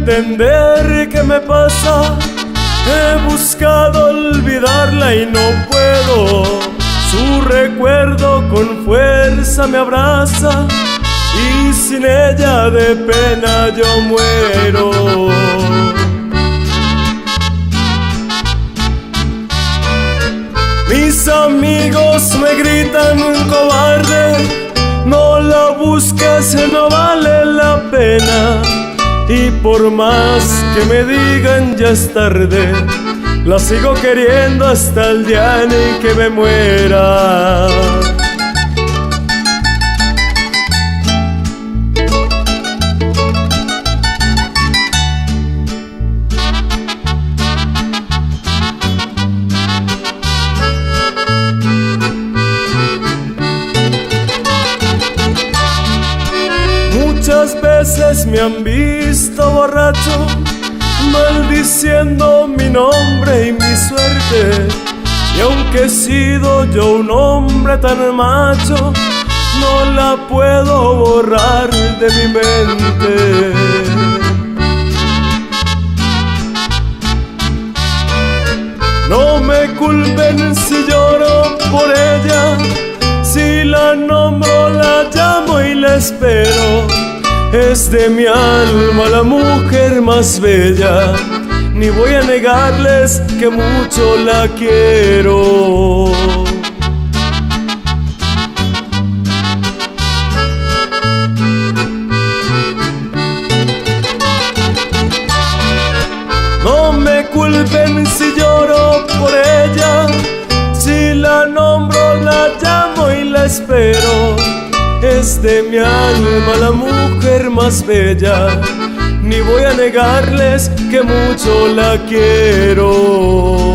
entender qué me pasa. He buscado olvidarla y no puedo. Su recuerdo con fuerza me abraza y sin ella de pena yo muero. Mis amigos me gritan cobarde, no la busques, no vale la pena. Y por más que me digan ya es tarde, la sigo queriendo hasta el día en que me muera. Muchas veces me han visto borracho, maldiciendo mi nombre y mi suerte. Y aunque he sido yo un hombre tan macho, no la puedo borrar de mi mente. No me culpen si lloro por ella, si la nombro, la llamo y la espero. Es de mi alma la mujer más bella, ni voy a negarles que mucho la quiero. No me culpen si lloro por ella, si la nombro, la llamo y la espero. Es de mi alma la mujer más bella, ni voy a negarles que mucho la quiero.